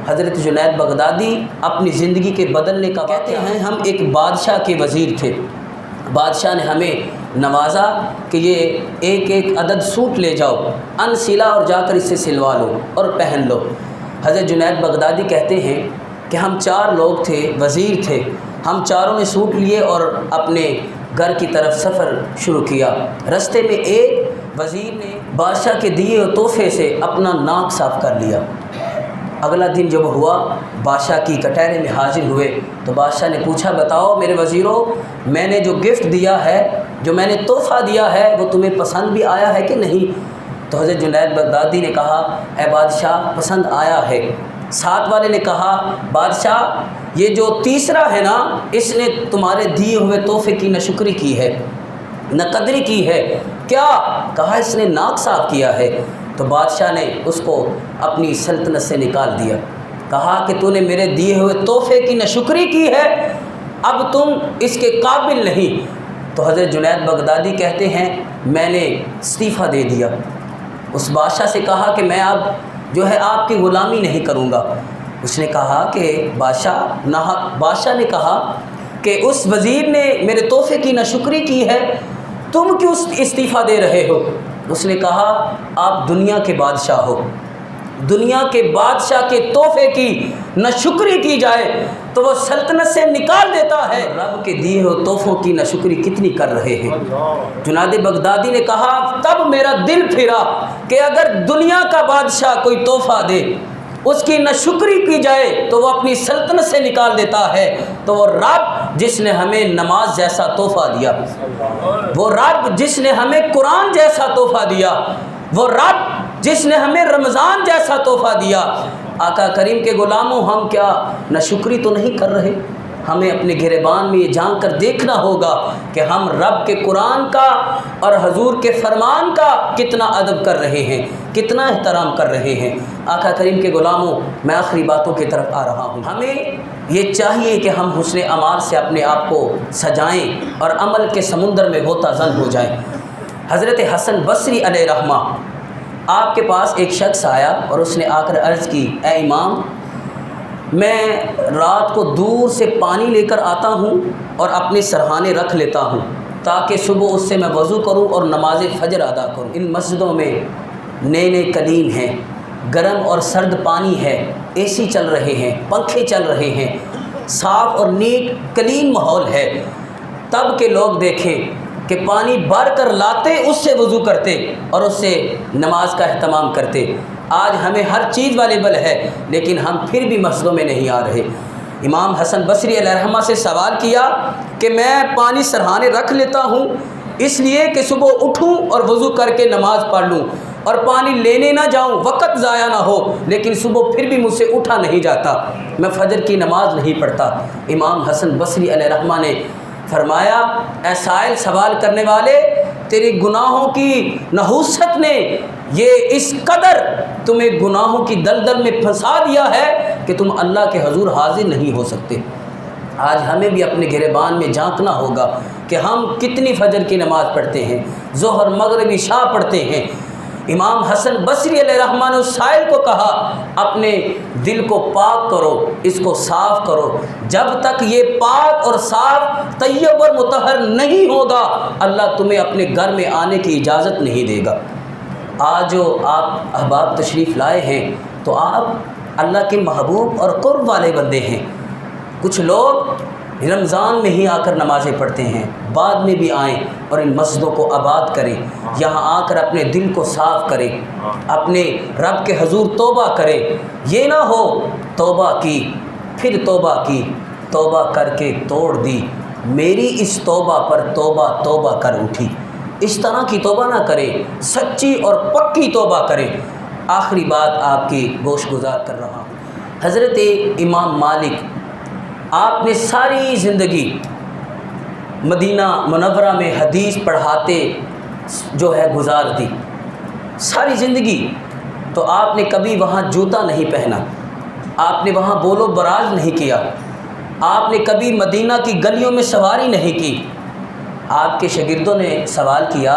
حضرت جنید بغدادی اپنی زندگی کے بدلنے کا کہتے ہیں ہم ایک بادشاہ کے وزیر تھے، بادشاہ نے ہمیں نوازا کہ یہ ایک ایک عدد سوٹ لے جاؤ ان سلا اور جا کر اسے سلوا لو اور پہن لو۔ حضرت جنید بغدادی کہتے ہیں کہ ہم 4 لوگ تھے، وزیر تھے، ہم چاروں نے سوٹ لیے اور اپنے گھر کی طرف سفر شروع کیا۔ رستے میں ایک وزیر نے بادشاہ کے دیے ہوئے تحفے سے اپنا ناک صاف کر لیا۔ اگلا دن جب ہوا، بادشاہ کی کٹہرے میں حاضر ہوئے تو بادشاہ نے پوچھا، بتاؤ میرے وزیروں، میں نے جو گفٹ دیا ہے، جو میں نے تحفہ دیا ہے، وہ تمہیں پسند بھی آیا ہے کہ نہیں؟ تو حضرت جنید بغدادی نے کہا، اے بادشاہ پسند آیا ہے۔ ساتھ والے نے کہا، بادشاہ یہ جو تیسرا ہے نا، اس نے تمہارے دیے ہوئے تحفے کی نہ شکری کی ہے نہ قدری کی ہے۔ کیا؟ کہا اس نے ناک صاف کیا ہے۔ تو بادشاہ نے اس کو اپنی سلطنت سے نکال دیا، کہا کہ تو نے میرے دیے ہوئے تحفے کی نہ شکری کی ہے، اب تم اس کے قابل نہیں۔ تو حضرت جنید بغدادی کہتے ہیں میں نے استعفیٰ دے دیا۔ اس بادشاہ سے کہا کہ میں اب جو ہے آپ کی غلامی نہیں کروں گا۔ اس نے کہا کہ بادشاہ نے کہا کہ اس وزیر نے میرے تحفے کی نہ شکری کی ہے، تم کیوں استعفیٰ دے رہے ہو؟ اس نے کہا آپ دنیا کے بادشاہ ہو، دنیا کے بادشاہ کے تحفے کی نہ شکری کی جائے تو وہ سلطنت سے نکال دیتا ہے، رب کے دیے ہوئے تحفوں کی نہ شکری کتنی کر رہے ہیں۔ جنید بغدادی نے کہا تب میرا دل پھرا کہ اگر دنیا کا بادشاہ کوئی تحفہ دے، اس کی نہ شکری کی جائے تو وہ اپنی سلطنت سے نکال دیتا ہے، تو وہ رب جس نے ہمیں نماز جیسا تحفہ دیا، وہ رب جس نے ہمیں قرآن جیسا تحفہ دیا، وہ رب جس نے ہمیں رمضان جیسا تحفہ دیا، آقا کریم کے غلاموں ہم کیا نہ شکری تو نہیں کر رہے؟ ہمیں اپنے گریبان میں یہ جان کر دیکھنا ہوگا کہ ہم رب کے قرآن کا اور حضور کے فرمان کا کتنا ادب کر رہے ہیں، کتنا احترام کر رہے ہیں۔ آقا کریم کے غلاموں، میں آخری باتوں کی طرف آ رہا ہوں۔ ہمیں یہ چاہیے کہ ہم حسن اعمال سے اپنے آپ کو سجائیں اور عمل کے سمندر میں غوطہ زن ہو جائیں۔ حضرت حسن بصری علیہ رحمہ، آپ کے پاس ایک شخص آیا اور اس نے آ کر عرض کی، اے امام، میں رات کو دور سے پانی لے کر آتا ہوں اور اپنے سرہانے رکھ لیتا ہوں تاکہ صبح اس سے میں وضو کروں اور نماز فجر ادا کروں۔ ان مسجدوں میں نئے نئے قلین ہیں، گرم اور سرد پانی ہے، اے سی چل رہے ہیں، پنکھے چل رہے ہیں، صاف اور نیٹ کلین ماحول ہے، تب کہ لوگ دیکھیں کہ پانی بھر کر لاتے، اس سے وضو کرتے اور اس سے نماز کا اہتمام کرتے۔ آج ہمیں ہر چیز اویلیبل ہے لیکن ہم پھر بھی مسجدوں میں نہیں آ رہے۔ امام حسن بصری علیہ رحمہ سے سوال کیا کہ میں پانی سرہانے رکھ لیتا ہوں اس لیے کہ صبح اٹھوں اور وضو کر کے نماز پڑھ لوں اور پانی لینے نہ جاؤں، وقت ضائع نہ ہو، لیکن صبح پھر بھی مجھ سے اٹھا نہیں جاتا، میں فجر کی نماز نہیں پڑھتا۔ امام حسن بصری علیہ رحمہ نے فرمایا، اے سائل سوال کرنے والے، تیری گناہوں کی نحوست نے یہ اس قدر تمہیں گناہوں کی دلدل میں پھنسا دیا ہے کہ تم اللہ کے حضور حاضر نہیں ہو سکتے۔ آج ہمیں بھی اپنے گریبان میں جھانکنا ہوگا کہ ہم کتنی فجر کی نماز پڑھتے ہیں، ظہر مغرب عشاء پڑھتے ہیں۔ امام حسن بصری علیہ رحمہ نے اس سائل کو کہا، اپنے دل کو پاک کرو، اس کو صاف کرو، جب تک یہ پاک اور صاف، طیب اور مطہر نہیں ہوگا اللہ تمہیں اپنے گھر میں آنے کی اجازت نہیں دے گا۔ آج جو آپ احباب تشریف لائے ہیں تو آپ اللہ کے محبوب اور قرب والے بندے ہیں۔ کچھ لوگ رمضان میں ہی آ کر نمازیں پڑھتے ہیں، بعد میں بھی آئیں اور ان مسجدوں کو آباد کریں، یہاں آ کر اپنے دل کو صاف کریں، اپنے رب کے حضور توبہ کریں۔ یہ نہ ہو توبہ کی پھر توبہ کی، توبہ کر کے توڑ دی، میری اس توبہ پر توبہ توبہ کر اٹھی۔ اس طرح کی توبہ نہ کریں، سچی اور پکی توبہ کریں۔ آخری بات آپ کی گوش گزار کر رہا ہوں۔ حضرت امام مالک، آپ نے ساری زندگی مدینہ منورہ میں حدیث پڑھاتے جو ہے گزار دی، ساری زندگی۔ تو آپ نے کبھی وہاں جوتا نہیں پہنا، آپ نے وہاں بول و براز نہیں کیا، آپ نے کبھی مدینہ کی گلیوں میں سواری نہیں کی۔ آپ کے شاگردوں نے سوال کیا،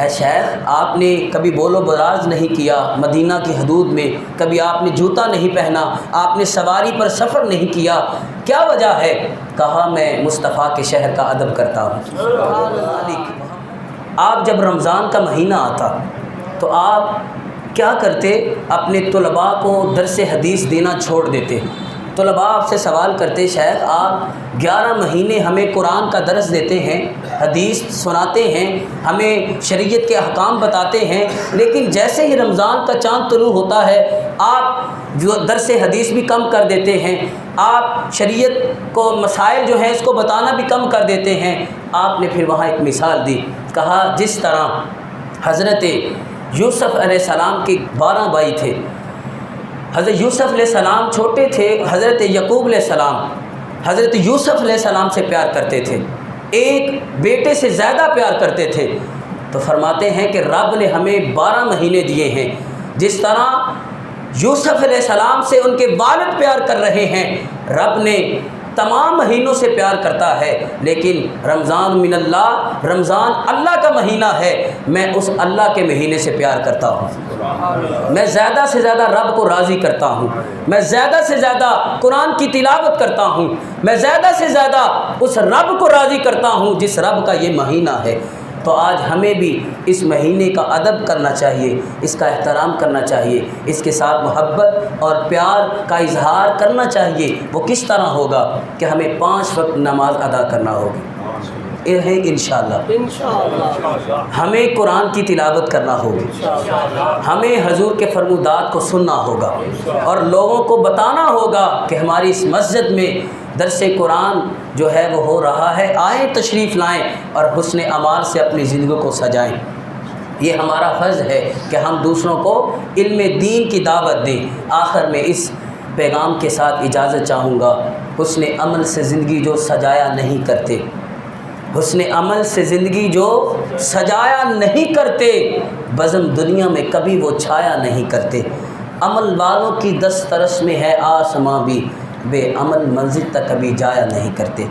اے شیخ آپ نے کبھی بول و براز نہیں کیا مدینہ کی حدود میں، کبھی آپ نے جوتا نہیں پہنا، آپ نے سواری پر سفر نہیں کیا، کیا وجہ ہے؟ کہا میں مصطفیٰ کے شہر کا ادب کرتا ہوں۔ آپ جب رمضان کا مہینہ آتا تو آپ کیا کرتے؟ اپنے طلباء کو درس حدیث دینا چھوڑ دیتے۔ طلباء آپ سے سوال کرتے شیخ آپ 11 مہینے ہمیں قرآن کا درس دیتے ہیں، حدیث سناتے ہیں، ہمیں شریعت کے احکام بتاتے ہیں، لیکن جیسے ہی رمضان کا چاند طلوع ہوتا ہے آپ جو درس حدیث بھی کم کر دیتے ہیں، آپ شریعت کو مسائل جو ہیں اس کو بتانا بھی کم کر دیتے ہیں۔ آپ نے پھر وہاں ایک مثال دی، کہا جس طرح حضرت یوسف علیہ السلام کے 12 بھائی تھے، حضرت یوسف علیہ السلام چھوٹے تھے، حضرت یعقوب علیہ السلام حضرت یوسف علیہ السلام سے پیار کرتے تھے، ایک بیٹے سے زیادہ پیار کرتے تھے، تو فرماتے ہیں کہ رب نے ہمیں 12 مہینے دیے ہیں، جس طرح یوسف علیہ السلام سے ان کے والد پیار کر رہے ہیں، رب نے تمام مہینوں سے پیار کرتا ہے، لیکن رمضان من اللہ، رمضان اللہ کا مہینہ ہے، میں اس اللہ کے مہینے سے پیار کرتا ہوں، میں زیادہ سے زیادہ رب کو راضی کرتا ہوں، میں زیادہ سے زیادہ قرآن کی تلاوت کرتا ہوں، میں زیادہ سے زیادہ اس رب کو راضی کرتا ہوں جس رب کا یہ مہینہ ہے۔ تو آج ہمیں بھی اس مہینے کا ادب کرنا چاہیے، اس کا احترام کرنا چاہیے، اس کے ساتھ محبت اور پیار کا اظہار کرنا چاہیے۔ وہ کس طرح ہوگا کہ ہمیں 5 وقت نماز ادا کرنا ہوگی، یہ ہے انشاءاللہ۔ ہمیں قرآن کی تلاوت کرنا ہوگی، ہمیں حضور کے فرمودات کو سننا ہوگا، اور لوگوں کو بتانا ہوگا کہ ہماری اس مسجد میں درس قرآن جو ہے وہ ہو رہا ہے، آئیں تشریف لائیں اور حسن اعمال سے اپنی زندگی کو سجائیں۔ یہ ہمارا فرض ہے کہ ہم دوسروں کو علم دین کی دعوت دیں۔ آخر میں اس پیغام کے ساتھ اجازت چاہوں گا، حسن عمل سے زندگی جو سجایا نہیں کرتے، حسن عمل سے زندگی جو سجایا نہیں کرتے، بزم دنیا میں کبھی وہ چھایا نہیں کرتے۔ عمل والوں کی دسترس میں ہے آسماں بھی، بے عمل منزل تک کبھی جایا نہیں کرتے۔